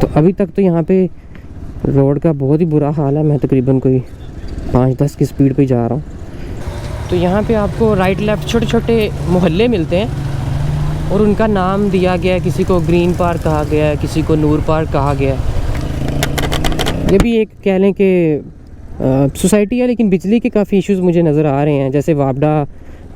तो अभी तक तो यहाँ पे रोड का बहुत ही बुरा हाल है। मैं तकरीबन कोई 5-10 की स्पीड पे जा रहा हूँ। तो यहाँ पे आपको राइट लेफ़्ट छोटे छोटे मोहल्ले मिलते हैं और उनका नाम दिया गया है। किसी को ग्रीन पार्क कहा गया है, किसी को नूर पार्क कहा गया है। ये भी एक कह लें कि सोसाइटी है, लेकिन बिजली के काफ़ी इश्यूज़ मुझे नज़र आ रहे हैं। जैसे वापडा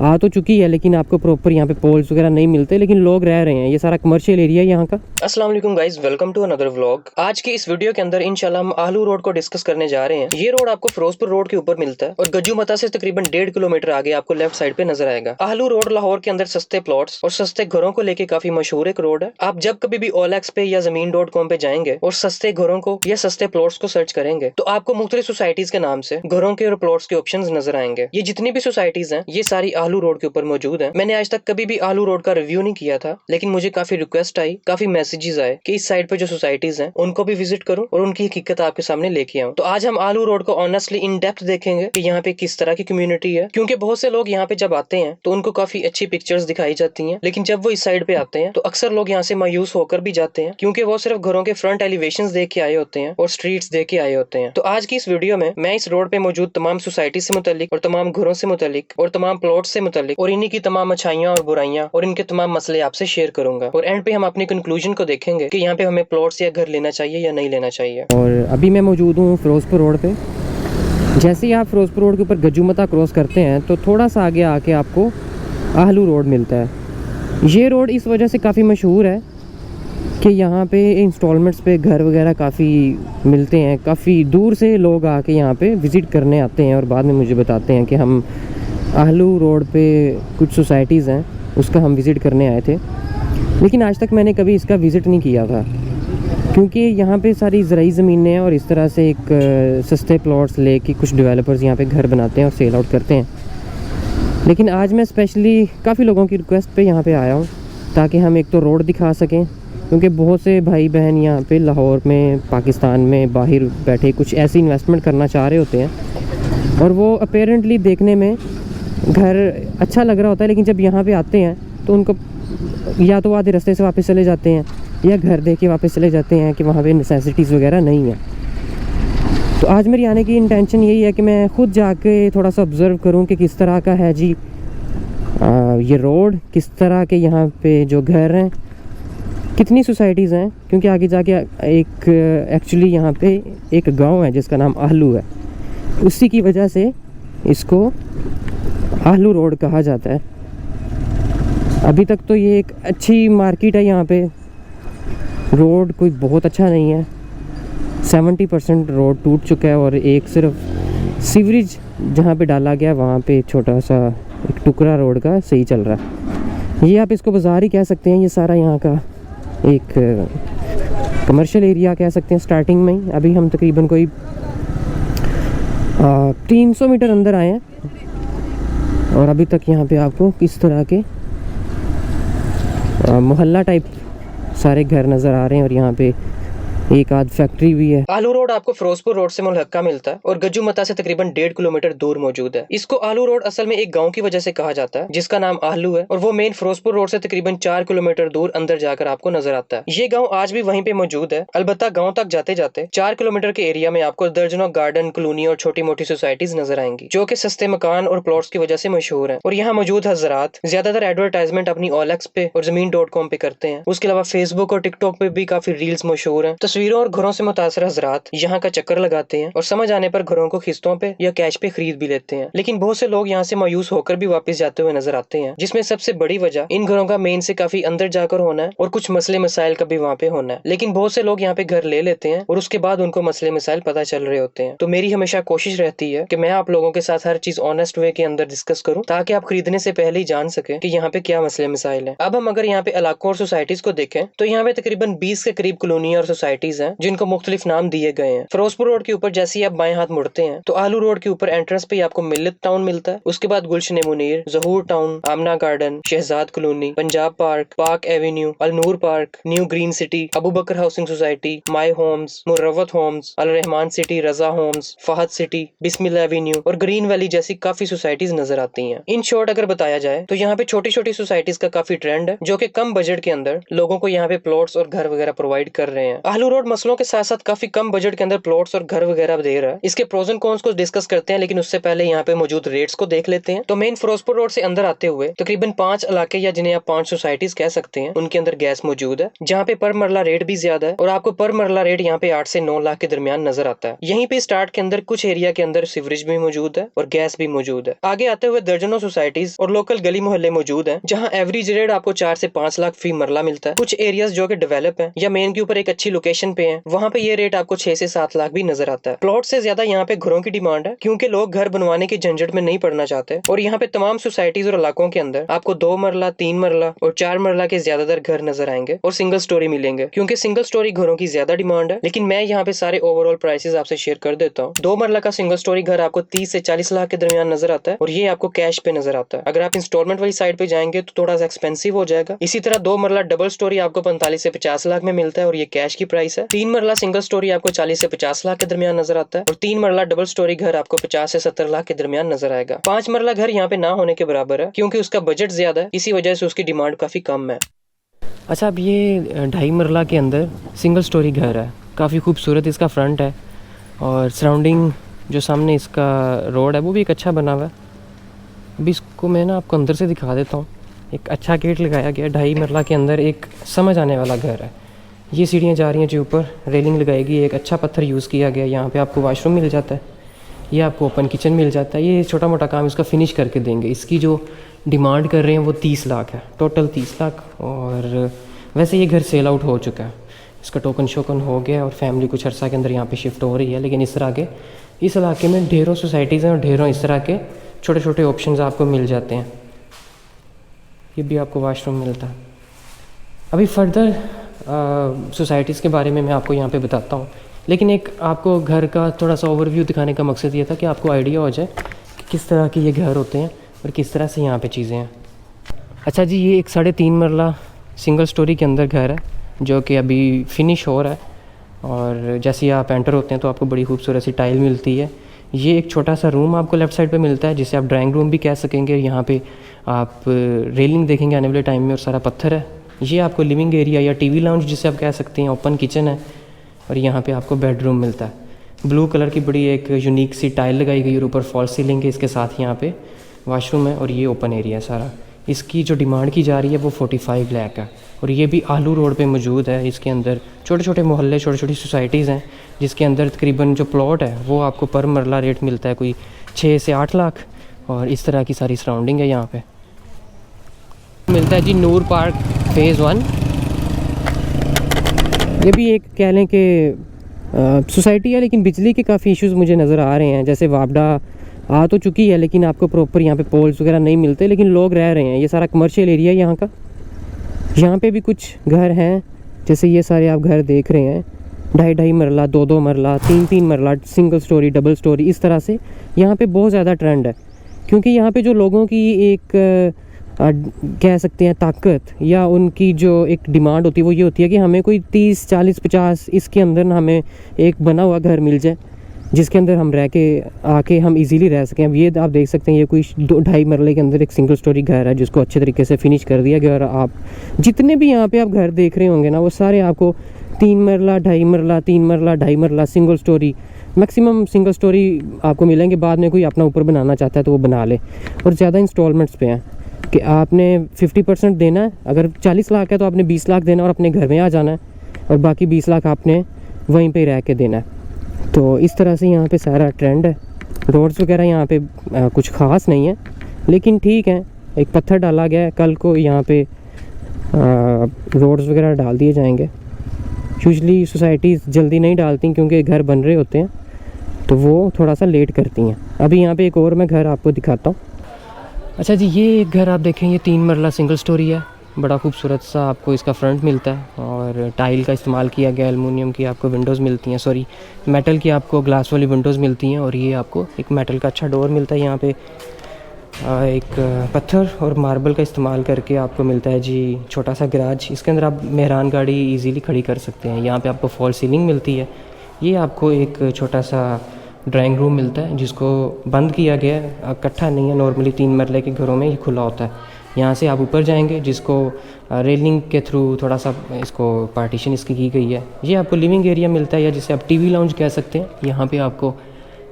आ तो चुकी है, लेकिन आपको प्रॉपर यहाँ पे पोल्स वगैरह नहीं मिलते, लेकिन लोग रह रहे हैं। ये सारा कमर्शियल एरिया है यहाँ का। अस्सलाम वालेकुम guys, welcome to another vlog. आज की इस वीडियो के अंदर इंशाल्लाह हम आहलू रोड को डिस्कस करने जा रहे हैं। ये रोड आपको फिरोजपुर रोड के ऊपर मिलता है और गज्जूमता से तकरीबन 1.5 किलोमीटर आगे आपको लेफ्ट साइड पे नजर आएगा। आहलू रोड लाहौर के अंदर सस्ते प्लॉट्स और सस्ते घरों को लेके काफी मशहूर एक रोड है। आप जब कभी भी OLX पे या ज़मीन.com पे जाएंगे और सस्ते घरों को या सस्ते प्लॉट्स को सर्च करेंगे तो आपको मुख्तलिफ सोसाइटीज के नाम से घरों के और प्लॉट्स के ऑप्शंस नजर आएंगे। ये जितनी भी सोसाइटीज हैं ये सारी आहलू रोड के ऊपर मौजूद है। मैंने आज तक कभी भी आहलू रोड का रिव्यू नहीं किया था, लेकिन मुझे काफी रिक्वेस्ट आई, काफी मैसेजेस आए कि इस साइड पे जो सोसाइटीज हैं उनको भी विजिट करूं और उनकी हकीकत आपके सामने लेके आऊं। तो आज हम आहलू रोड को ऑनेस्टली इन डेप्थ देखेंगे कि यहाँ पे किस तरह की कम्युनिटी है, क्योंकि बहुत से लोग यहाँ पे जब आते हैं तो उनको काफी अच्छी पिक्चर्स दिखाई जाती हैं, लेकिन जब वो इस साइड पे आते हैं तो अक्सर लोग यहाँ से मायूस होकर भी जाते हैं, क्योंकि वो सिर्फ घरों के फ्रंट एलिवेशंस देख के आए होते हैं और स्ट्रीट्स देख के आए होते हैं। तो आज की इस वीडियो में मैं इस रोड पे मौजूद तमाम सोसाइटी से मुतालिक और तमाम घरों से मुतालिक और तमाम प्लॉट से मुतालिक और इन्हीं की तमाम अच्छाइयाँ और बुराइयां और इनके तमाम मसले आपसे शेयर करूंगा, और एंड पे हम अपनी कंक्लूजन को देखेंगे कि यहाँ पे हमें प्लॉट्स या घर लेना चाहिए या नहीं लेना चाहिए। और अभी मैं मौजूद हूँ फिरोजपुर रोड पे। जैसे ही आप फिरोजपुर रोड के ऊपर गज्जूमता क्रॉस करते हैं तो थोड़ा सा आगे आके आपको आहलू रोड मिलता है। ये रोड इस वजह से काफ़ी मशहूर है कि यहाँ पे इंस्टॉलमेंट्स पे घर वगैरह काफ़ी मिलते हैं। काफ़ी दूर से लोग आके यहाँ पे विज़िट करने आते हैं और बाद में मुझे बताते हैं कि हम आहलू रोड पे कुछ सोसाइटीज़ हैं उसका हम विज़िट करने आए थे, लेकिन आज तक मैंने कभी इसका विज़िट नहीं किया था, क्योंकि यहाँ पे सारी ज़राई ज़मीनें हैं और इस तरह से एक सस्ते प्लॉट्स लेके कुछ डेवलपर्स यहाँ पे घर बनाते हैं और सेल आउट करते हैं। लेकिन आज मैं स्पेशली काफ़ी लोगों की रिक्वेस्ट पे यहाँ पे आया हूँ ताकि हम एक तो रोड दिखा सकें, क्योंकि बहुत से भाई बहन यहाँ पे लाहौर में, पाकिस्तान में बाहर बैठे कुछ ऐसी इन्वेस्टमेंट करना चाह रहे होते हैं और वो अपेरेंटली देखने में घर अच्छा लग रहा होता है, लेकिन जब यहाँ पे आते हैं तो उनको या तो आधे रास्ते से वापस चले जाते हैं या घर देख के वापस चले जाते हैं कि वहाँ पे नेसेसिटीज़ वगैरह नहीं है। तो आज मेरी आने की इंटेंशन यही है कि मैं ख़ुद जाके थोड़ा सा ऑब्ज़र्व करूँ कि किस तरह का है जी ये रोड, किस तरह के यहाँ पे जो घर हैं, कितनी सोसाइटीज़ हैं, क्योंकि आगे जाके एक एक्चुअली यहाँ पे एक गाँव है जिसका नाम आहलू है, उसी की वजह से इसको आहलू रोड कहा जाता है। अभी तक तो ये एक अच्छी मार्केट है। यहाँ पे रोड कोई बहुत अच्छा नहीं है, 70% रोड टूट चुका है और एक सिर्फ सीवरेज जहाँ पे डाला गया वहाँ पे छोटा सा एक टुकड़ा रोड का सही चल रहा है। ये आप इसको बाज़ार ही कह सकते हैं। ये सारा यहाँ का एक कमर्शियल एरिया कह सकते हैं स्टार्टिंग में ही। अभी हम तकरीबन कोई 300 मीटर अंदर आए हैं और अभी तक यहाँ पे आपको किस तरह के मोहल्ला टाइप सारे घर नज़र आ रहे हैं और यहाँ पे एक आध फैक्ट्री भी है। आहलू रोड आपको फिरोजपुर रोड से मुल्हक्का मिलता है और गज्जूमता से तकरीबन 1.5 किलोमीटर दूर मौजूद है। इसको आहलू रोड असल में एक गांव की वजह से कहा जाता है जिसका नाम आहलू है, और वो मेन फिरोजपुर रोड से तकरीबन 4 किलोमीटर दूर अंदर जाकर आपको नजर आता है। ये गाँव आज भी वहीं पे मौजूद है। अलबत्ता गाँव तक जाते जाते 4 किलोमीटर के एरिया में आपको दर्जनों गार्डन, कॉलोनी और छोटी मोटी सोसाइटीज नजर आएंगी जो की सस्ते मकान और प्लॉट्स की वजह से मशहूर है। और यहाँ मौजूद हजरात ज्यादातर एडवर्टाइजमेंट अपनी OLX पे और ज़मीन.com पे करते हैं। उसके अलावा फेसबुक और टिकटॉक पे भी काफी रील्स मशहूर है। तस्वीरों और घरों से मुतासर हजरात यहाँ का चक्कर लगाते हैं और समझ आने पर घरों को किस्तों पे या कैश पे खरीद भी लेते हैं, लेकिन बहुत से लोग यहाँ से मायूस होकर भी वापस जाते हुए नजर आते हैं, जिसमें सबसे बड़ी वजह इन घरों का मेन से काफी अंदर जाकर होना है और कुछ मसले मसाइल का भी वहाँ पे होना है। लेकिन बहुत से लोग यहाँ पे घर ले लेते हैं और उसके बाद उनको मसले मसाइल पता चल रहे होते हैं। तो मेरी हमेशा कोशिश रहती है कि मैं आप लोगों के साथ हर चीज ऑनेस्ट वे के अंदर डिस्कस करूँ, ताकि आप खरीदने से पहले ही जान सके कि यहाँ पे क्या मसले मसाइल है। अब हम अगर यहाँ पे इलाकों और सोसाइटीज को देखें तो यहाँ पे तकरीबन 20 के करीब कॉलोनी और सोसाइटीज हैं जिनको मुख्तलिफ नाम दिए गए हैं। फिरोजपुर रोड के ऊपर जैसे ही आप बाएं हाथ मुड़ते हैं तो आहलू रोड के ऊपर एंट्रेंस पे आपको मिल्लत टाउन मिलता है। उसके बाद Gulshan Munir, Zahoor town, Amna garden, Shahzad colony, Punjab park, park avenue, Alnoor park, new green city, Abu Bakar housing society, my homes, Murawat homes, Al Rehman city, Raza homes, Fahad city, Bismillah avenue और ग्रीन वैली जैसी काफी सोसाइटीज नजर आती हैं। इन शॉर्ट अगर बताया जाए तो यहाँ पे छोटी छोटी सोसाइटीज का काफी ट्रेंड है जो कि कम बजट के अंदर लोगों को यहाँ पे प्लॉट्स और घर वगैरह प्रोवाइड कर रहे हैं। आहलू रोड मसलों के साथ साथ काफी कम बजट के अंदर प्लॉट्स और घर वगैरह दे रहा है। इसके प्रोज एंड कॉन्स को डिस्कस करते हैं, लेकिन उससे पहले यहाँ पे मौजूद रेट्स को देख लेते हैं। तो मेन फिरोजपुर रोड से अंदर आते हुए तकरीबन 5 इलाके या जिन्हें आप 5 सोसाइटीज कह सकते हैं, उनके अंदर गैस मौजूद है, जहाँ पे पर मरला रेट भी ज्यादा है और आपको पर मरला रेट यहाँ पे 8 से 9 लाख के दरमियान नजर आता है। यहीं पे स्टार्ट के अंदर कुछ एरिया के अंदर सीवरेज भी मौजूद है और गैस भी मौजूद है। आगे आते हुए दर्जनों सोसाइटीज और लोकल गली मोहल्ले मौजूद है, जहाँ एवरेज रेट आपको 4 से 5 लाख फी मरला मिलता है। कुछ एरियाज जो कि डेवलप है या मेन के ऊपर एक अच्छी लोकेशन पे है, वहाँ पे ये रेट आपको 6 से 7 लाख भी नजर आता है। प्लॉट से ज्यादा यहाँ पे घरों की डिमांड है, क्योंकि लोग घर बनवाने की झंझट में नहीं पड़ना चाहते। और यहाँ पे तमाम सोसाइटीज और इलाकों के अंदर आपको 2 मरला, 3 मरला और 4 मरला के ज्यादातर घर नजर आएंगे और सिंगल स्टोरी मिलेंगे, क्योंकि सिंगल स्टोरी घरों की ज्यादा डिमांड है। लेकिन मैं यहाँ पे सारे ओवरऑल प्राइसेस आपसे शेयर कर देता हूँ। 2 मरला का सिंगल स्टोरी घर आपको 30 से 40 लाख के दरमियान नजर आता है और ये आपको कैश पे नजर आता है। अगर आप इंस्टॉलमेंट वाली साइड पे जाएंगे तो थोड़ा सा एक्सपेंसिव हो जाएगा। इसी तरह 2 मरला डबल स्टोरी आपको 45 से 50 लाख में मिलता है और ये कैश की प्राइस है। 3 मरला सिंगल स्टोरी आपको 40 से 50 लाख के दरमियान नजर आता है और 3 मरला डबल स्टोरी घर आपको 50 से 70 लाख के दरमियान नजर आएगा। 5 मरला घर यहाँ पे ना होने के बराबर है, क्योंकि उसका बजट ज्यादा है, इसी वजह से उसकी डिमांड काफी कम है। अच्छा, अब ये 2.5 मरला के अंदर सिंगल स्टोरी घर है, काफ़ी खूबसूरत इसका फ्रंट है और सराउंडिंग जो सामने इसका रोड है वो भी एक अच्छा बना हुआ है। अभी इसको मैं ना आपको अंदर से दिखा देता हूँ। एक अच्छा गेट लगाया गया। 2.5 मरला के अंदर एक समझ आने वाला घर है। ये सीढ़ियाँ जा रही हैं जो ऊपर रेलिंग लगाएगी, एक अच्छा पत्थर यूज़ किया गया। यहाँ पे आपको वॉशरूम मिल जाता है, ये आपको ओपन किचन मिल जाता है। ये छोटा मोटा काम इसका फिनिश करके देंगे। इसकी जो डिमांड कर रहे हैं वो 30 लाख है, टोटल 30 लाख। और वैसे ये घर सेल आउट हो चुका है, इसका टोकन शोकन हो गया और फैमिली कुछ अर्सा के अंदर यहाँ पे शिफ्ट हो रही है। लेकिन इस तरह के इस इलाके में ढेरों सोसाइटीज़ हैं और ढेरों इस तरह के छोटे छोटे ऑप्शंस आपको मिल जाते हैं। ये भी आपको वॉशरूम मिलता है। अभी फर्दर सोसाइटीज़ के बारे में मैं आपको यहाँ पे बताता हूँ, लेकिन एक आपको घर का थोड़ा सा ओवरव्यू दिखाने का मकसद ये था कि आपको आइडिया हो जाए कि किस तरह के ये घर होते हैं और किस तरह से यहाँ पे चीज़ें हैं। अच्छा जी, ये एक 3.5 मरला सिंगल स्टोरी के अंदर घर है जो कि अभी फिनिश हो रहा है। और जैसे ही आप एंटर होते हैं तो आपको बड़ी खूबसूरत सी टाइल मिलती है। ये एक छोटा सा रूम आपको लेफ़्ट साइड पे मिलता है, जिसे आप ड्राइंग रूम भी कह सकेंगे। यहाँ पे आप रेलिंग देखेंगे आने वाले टाइम में और सारा पत्थर है। ये आपको लिविंग एरिया या टीवी लाउंज जिसे आप कह सकते हैं, ओपन किचन है और यहाँ पे आपको बेडरूम मिलता है। ब्लू कलर की बड़ी एक यूनिक सी टाइल लगाई गई और ऊपर फॉल सीलिंग है। इसके साथ यहाँ पे वॉशरूम है और ये ओपन एरिया है सारा। इसकी जो डिमांड की जा रही है वो 45 लाख है और ये भी आलू रोड पे मौजूद है। इसके अंदर छोटे छोटे मोहल्ले, छोटी छोटी सोसाइटीज़ हैं, जिसके अंदर तकरीबन जो प्लॉट है वो आपको पर मरला रेट मिलता है कोई 6 से 8 लाख। और इस तरह की सारी सराउंडिंग है। यहाँ पे मिलता है जी नूर पार्क फेज़ 1। ये भी एक कह लें कि सोसाइटी है, लेकिन बिजली के काफ़ी इश्यूज़ मुझे नज़र आ रहे हैं। जैसे वापडा आ तो चुकी है, लेकिन आपको प्रॉपर यहाँ पे पोल्स वगैरह नहीं मिलते, लेकिन लोग रह रहे हैं। ये सारा कमर्शियल एरिया है यहाँ का। यहाँ पे भी कुछ घर हैं, जैसे ये सारे आप घर देख रहे हैं, 2.5 मरला, 2 मरला, 3 मरला, सिंगल स्टोरी, डबल स्टोरी। इस तरह से यहाँ पे बहुत ज़्यादा ट्रेंड है, क्योंकि यहाँ पे जो लोगों की एक कह सकते हैं ताकत या उनकी जो एक डिमांड होती है वो ये होती है कि हमें कोई 30, 40, 50 इसके अंदर ना हमें एक बना हुआ घर मिल जाए जिसके अंदर हम रह के आके हम इजीली रह सकें। अब ये आप देख सकते हैं, ये कोई 2.5 मरले के अंदर एक सिंगल स्टोरी घर है जिसको अच्छे तरीके से फिनिश कर दिया गया। और आप जितने भी यहाँ पे आप घर देख रहे होंगे ना, वो सारे आपको 3 मरला, 2.5 मरला, 3 मरला, 2.5 मरला, single storey, maximum single storey आपको मिलेंगे। बाद में कोई अपना ऊपर बनाना चाहता है तो वो बना ले। और ज़्यादा इंस्टॉलमेंट्स पे हैं कि आपने 50% देना है। अगर 40 लाख है तो आपने 20 लाख देना और अपने घर में आ जाना है, और बाकी 20 लाख आपने वहीं पे रह के देना है। तो इस तरह से यहाँ पे सारा ट्रेंड है। रोड्स वगैरह यहाँ पे कुछ ख़ास नहीं है, लेकिन ठीक है, एक पत्थर डाला गया है। कल को यहाँ पे रोड्स वगैरह डाल दिए जाएंगे। यूजली सोसाइटीज़ जल्दी नहीं डालती क्योंकि घर बन रहे होते हैं, तो वो थोड़ा सा लेट करती हैं। अभी यहाँ पे एक और मैं घर आपको दिखाता हूँ। अच्छा जी, ये एक घर आप देखें, ये 3 मरला सिंगल स्टोरी है। बड़ा खूबसूरत सा आपको इसका फ्रंट मिलता है और टाइल का इस्तेमाल किया गया। एलुमिनियम की आपको विंडोज़ मिलती हैं, सॉरी मेटल की आपको ग्लास वाली विंडोज़ मिलती हैं। और ये आपको एक मेटल का अच्छा डोर मिलता है। यहाँ पे एक पत्थर और मार्बल का इस्तेमाल करके आपको मिलता है जी छोटा सा गराज। इसके अंदर आप मेहरान गाड़ी इजीली खड़ी कर सकते हैं। यहाँ पे आपको फॉल सीलिंग मिलती है। ये आपको एक छोटा सा ड्राइंग रूम मिलता है जिसको बंद किया गया है, इकट्ठा नहीं है। नॉर्मली 3 मरले के घरों में ये खुला होता है। यहाँ से आप ऊपर जाएंगे, जिसको रेलिंग के थ्रू थोड़ा सा इसको पार्टीशन इसकी की गई है। ये आपको लिविंग एरिया मिलता है, या जिसे आप टीवी लाउंज कह सकते हैं। यहाँ पे आपको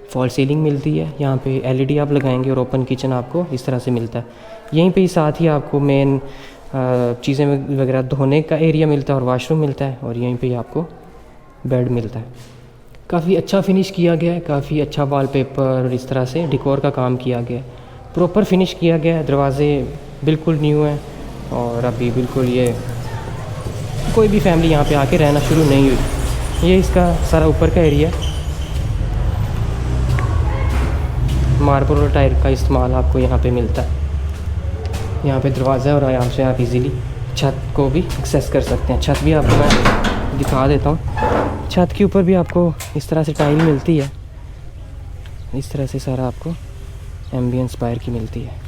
फॉल सीलिंग मिलती है, यहाँ पे एलईडी आप लगाएंगे और ओपन किचन आपको इस तरह से मिलता है। यहीं पे ही साथ ही आपको मेन चीज़ें वगैरह धोने का एरिया मिलता है और वाशरूम मिलता है, और यहीं पे आपको बेड मिलता है। काफ़ी अच्छा फिनिश किया गया है, काफ़ी अच्छा वॉलपेपर और इस तरह से डेकोर का काम किया गया है, प्रॉपर फिनिश किया गया है। दरवाजे बिल्कुल न्यू हैं, और अभी बिल्कुल ये कोई भी फैमिली यहाँ पे आके रहना शुरू नहीं हुई। ये इसका सारा ऊपर का एरिया, मार्बल और टायर का इस्तेमाल आपको यहाँ पे मिलता है। यहाँ पे दरवाज़ा, और यहाँ से आप इजीली छत को भी एक्सेस कर सकते हैं। छत भी आपको मैं दिखा देता हूँ। छत के ऊपर भी आपको इस तरह से टाइल मिलती है, इस तरह से सारा आपको एम्बियंस बाहर की मिलती है।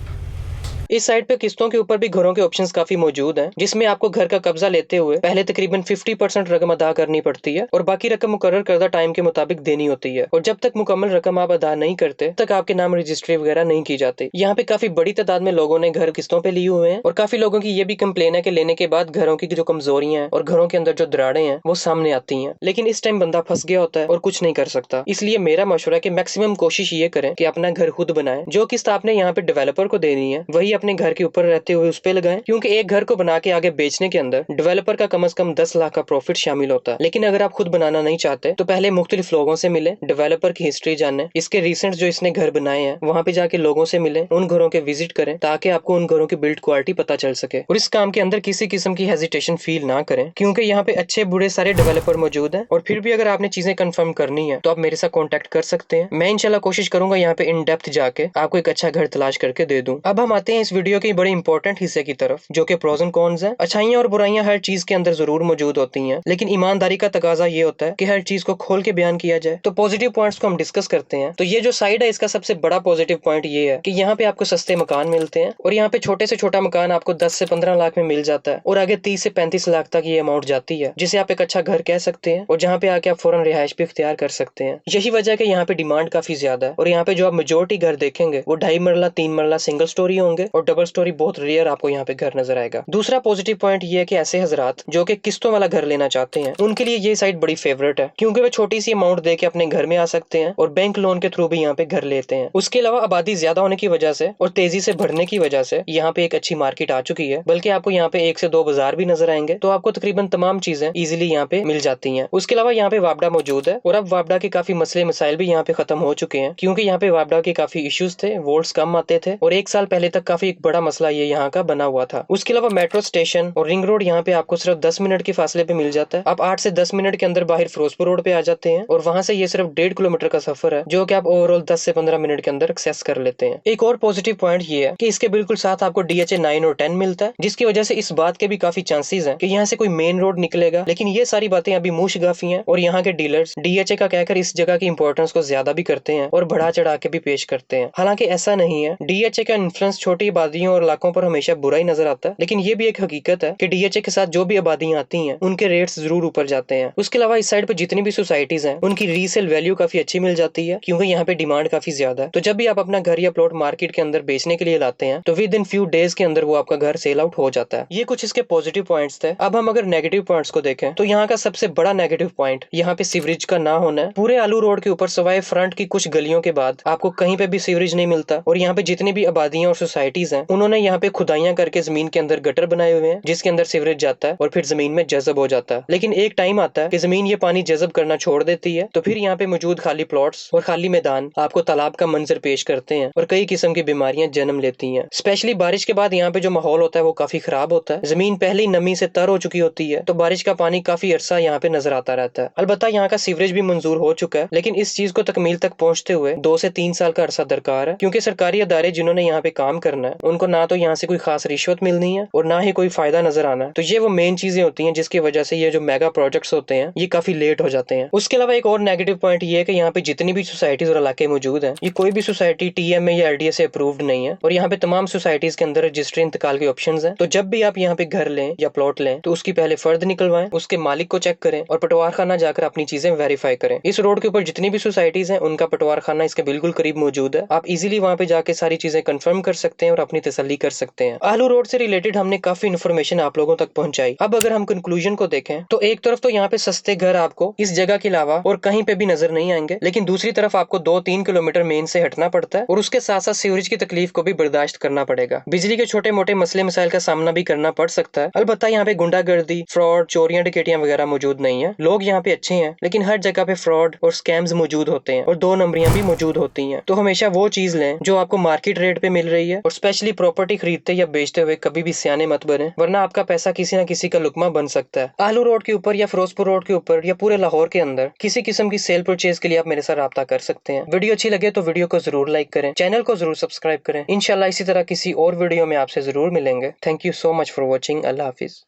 इस साइड पे किस्तों के ऊपर भी घरों के ऑप्शंस काफी मौजूद हैं, जिसमें आपको घर का कब्जा लेते हुए पहले तकरीबन 50% रकम अदा करनी पड़ती है, और बाकी रकम मुकर्रर करदा टाइम के मुताबिक देनी होती है। और जब तक मुकम्मल रकम आप अदा नहीं करते तक आपके नाम रजिस्ट्री वगैरह नहीं की जाती। यहाँ पे काफी बड़ी तादाद में लोगों ने घर किस्तों पे लिए हुए हैं, और काफी लोगों की ये भी कंप्लेन है कि लेने के बाद घरों की जो कमजोरियां हैं और घरों के अंदर जो दराड़े हैं वो सामने आती हैं। लेकिन इस टाइम बंदा फंस गया होता है और कुछ नहीं कर सकता। इसलिए मेरा मशवरा है कि मैक्सिमम कोशिश ये करें कि अपना घर खुद बनाएं। जो किस्त आपने यहाँ पे डेवलपर को देनी है वही अपने घर के ऊपर रहते हुए उस पे लगाएं, क्योंकि एक घर को बना के आगे बेचने के अंदर डेवलपर का कम से कम 10 लाख का प्रॉफिट शामिल होता है। लेकिन अगर आप खुद बनाना नहीं चाहते तो पहले मुख्तलिफ लोगों से मिले, डेवलपर की हिस्ट्री जाने, इसके रिसेंट जो इसने घर बनाए हैं वहां पे जाके लोगों से मिले, उन घरों के विजिट करें, ताकि आपको उन घरों की बिल्ड क्वालिटी पता चल सके। और इस काम के अंदर किसी किस्म की हेजिटेशन फील ना करें, क्योंकि यहाँ पे अच्छे बुरे सारे डेवलपर मौजूद हैं। और फिर भी अगर आपने चीजें कंफर्म करनी है तो आप मेरे साथ कॉन्टेक्ट कर सकते हैं। मैं इंशाल्लाह कोशिश करूंगा यहाँ पे इन डेप्थ जाके आपको एक अच्छा घर तलाश करके दे दूं। अब हम आते हैं इस वीडियो के बड़े इंपॉर्टेंट हिस्से की तरफ, जो कि प्रोज एंड कॉन्स है। अच्छाइयां और बुराइयां हर चीज के अंदर जरूर मौजूद होती हैं, लेकिन ईमानदारी का तकाजा ये होता है कि हर चीज को खोल के बयान किया जाए। तो पॉजिटिव पॉइंट्स को हम डिस्कस करते हैं। तो ये जो साइड है इसका सबसे बड़ा पॉजिटिव पॉइंट ये है कि यहाँ पे आपको सस्ते मकान मिलते हैं, और यहाँ पे छोटे से छोटा मकान आपको 10 से 15 लाख में मिल जाता है, और आगे 30 से 35 लाख तक ये अमाउंट जाती है, जिसे आप एक अच्छा घर कह सकते हैं, और जहाँ पे आके आप फौरन रिहाइश भी इख्तियार कर सकते हैं। यही वजह है कि यहाँ पे डिमांड काफी ज्यादा है, और यहाँ पे जो आप मेजोरिटी घर देखेंगे वो 2.5 मरला 3 मरला सिंगल स्टोरी होंगे, और डबल स्टोरी बहुत रेयर आपको यहाँ पे घर नजर आएगा। दूसरा पॉजिटिव पॉइंट ये है कि ऐसे हजरात जो कि किस्तों वाला घर लेना चाहते हैं उनके लिए ये साइट बड़ी फेवरेट है, क्योंकि वे छोटी सी अमाउंट दे के अपने घर में आ सकते हैं और बैंक लोन के थ्रू भी यहाँ पे घर लेते हैं। उसके अलावा आबादी ज्यादा होने की वजह से और तेजी से बढ़ने की वजह से यहाँ पे एक अच्छी मार्केट आ चुकी है, बल्कि आपको यहाँ पे 1 से 2 बाजार भी नजर आएंगे, तो आपको तकरीबन तमाम चीजें इजीली यहाँ पे मिल जाती हैं। उसके अलावा यहाँ पे वापडा मौजूद है, और अब वापडा के काफी मसले मसाइल भी यहाँ पे खत्म हो चुके हैं, क्योंकि यहाँ पे वापडा के काफी इश्यूज थे, वोल्ट्स कम आते थे, और 1 साल पहले तक काफी एक बड़ा मसला ये यहाँ का बना हुआ था। उसके अलावा मेट्रो स्टेशन और रिंग रोड यहाँ पे आपको सिर्फ 10 मिनट के फासले पे मिल जाता है। आप 8 से 10 मिनट के अंदर बाहर फिरोजपुर रोड पे आ जाते हैं, और वहां से ये सिर्फ 1.5 किलोमीटर का सफर है, जो कि आप ओवरऑल 10 से 15 मिनट के अंदर एक्सेस कर लेते हैं। एक और पॉजिटिव पॉइंट ये है कि इसके बिल्कुल साथ आपको DHA 9 और 10 मिलता है, जिसकी वजह से इस बात के भी काफी चांसेस हैं कि यहाँ से कोई मेन रोड निकलेगा। लेकिन ये सारी बातें अभी मुशगाफी हैं, और यहाँ के डीलर्स DHA का कहकर इस जगह की इंपॉर्टेंस को ज्यादा भी करते हैं और बढ़ा चढ़ा के भी पेश करते हैं। हालांकि ऐसा नहीं है, DHA का इन्फ्लुएंस छोटी आबादियों और इलाकों पर हमेशा बुरा ही नजर आता है, लेकिन ये भी एक हकीकत है कि DHA के साथ जो भी आबादियां आती हैं उनके रेट्स जरूर ऊपर जाते हैं। उसके अलावा इस साइड पर जितनी भी सोसाइटीज हैं उनकी रीसेल वैल्यू काफी अच्छी मिल जाती है, क्योंकि यहाँ पे डिमांड काफी ज्यादा है। तो जब भी आप अपना घर या प्लॉट मार्केट के अंदर बेचने के लिए लाते हैं तो विद इन फ्यू डेज के अंदर वो आपका घर सेल आउट हो जाता है। ये कुछ इसके पॉजिटिव पॉइंट्स थे। अब हम अगर नेगेटिव पॉइंट्स को देखें तो यहाँ का सबसे बड़ा नेगेटिव पॉइंट यहाँ पे सीवरेज का ना होना है। पूरे आलू रोड के ऊपर सवाए फ्रंट की कुछ गलियों के बाद आपको कहीं पे भी सीवरेज नहीं मिलता, और यहाँ पे जितनी भी आबादियां और सोसाइटीज हैं उन्होंने यहाँ पे खुदाइयां करके जमीन के अंदर गटर बनाए हुए हैं, जिसके अंदर सीवरेज जाता है और फिर जमीन में जज़ब हो जाता है। लेकिन एक टाइम आता है कि जमीन ये पानी जज़ब करना छोड़ देती है, तो फिर यहाँ पे मौजूद खाली प्लॉट्स और खाली मैदान आपको तालाब का मंजर पेश करते हैं, और कई किस्म की बीमारियां जन्म लेती हैं। स्पेशली बारिश के बाद यहाँ पे जो माहौल होता है वो काफी खराब होता है। जमीन पहले ही नमी से तर हो चुकी होती है, तो बारिश का पानी काफी अरसा यहाँ पे नजर आता रहता है। अलबत्ता यहाँ का सीवरेज भी मंजूर हो चुका है, लेकिन इस चीज को तकमील तक पहुंचते हुए 2 से 3 साल का अरसा दरकार है, क्योंकि सरकारी अदारे जिन्होंने यहाँ पे काम करना है उनको ना तो यहाँ से कोई खास रिश्वत मिलनी है और ना ही कोई फायदा नजर आना है। तो ये वो मेन चीजें होती हैं जिसकी वजह से ये जो मेगा प्रोजेक्ट्स होते हैं ये काफी लेट हो जाते हैं। उसके अलावा एक और नेगेटिव पॉइंट ये है कि यहाँ पे जितनी भी सोसाइटीज और इलाके मौजूद हैं ये कोई भी सोसाइटी TMA या LDA से अप्रूव्ड नहीं है, और यहाँ पे तमाम सोसाइटीज के अंदर रजिस्ट्री इंतकाल के ऑप्शंस हैं। तो जब भी आप यहाँ पे घर लें या प्लॉट लें तो उसकी पहले फर्द निकलवाएं, उसके मालिक को चेक करें और पटवार खाना जाकर अपनी चीजें वेरीफाई करें। इस रोड के ऊपर जितनी भी सोसाइटीज हैं उनका पटवार खाना इसके बिल्कुल करीब मौजूद है। आप इजीली वहाँ पे जाके सारी चीजें कंफर्म कर सकते हैं और अपनी तसल्ली कर सकते हैं। आलू रोड से रिलेटेड हमने काफी इन्फॉर्मेशन आप लोगों तक पहुंचाई। अब अगर हम कंक्लूजन को देखें तो एक तरफ तो यहाँ पे सस्ते घर आपको इस जगह के अलावा और कहीं पे भी नजर नहीं आएंगे, लेकिन दूसरी तरफ आपको 2-3 किलोमीटर मेन से हटना पड़ता है और उसके साथ साथ सीवरेज की तकलीफ को भी बर्दाश्त करना पड़ेगा। बिजली के छोटे मोटे मसले मसाइल का सामना भी करना पड़ सकता है। अलबत्ता यहाँ पे गुंडागर्दी, फ्रॉड, चोरियां, डकैतियां वगैरह मौजूद नहीं है। लोग यहाँ पे अच्छे हैं, लेकिन हर जगह पे फ्रॉड और स्कैम्स मौजूद होते हैं और 2 नंबरियां भी मौजूद होती हैं। तो हमेशा वो चीज लें जो आपको मार्केट रेट पे मिल रही है और स्पेशली प्रॉपर्टी खरीदते या बेचते हुए कभी भी सियाने मत बने, वरना आपका पैसा किसी न किसी का लुकमा बन सकता है। आलू रोड के ऊपर या फिरोजपुर रोड के ऊपर या पूरे लाहौर के अंदर किसी किस्म की सेल परचेज के लिए आप मेरे साथ राब्ता कर सकते हैं। वीडियो अच्छी लगे तो वीडियो को जरूर लाइक करें, चैनल को जरूर सब्सक्राइब करें। इंशाल्लाह इसी तरह किसी और वीडियो में आपसे जरूर मिलेंगे। Thank you so much for watching. Allah Hafiz.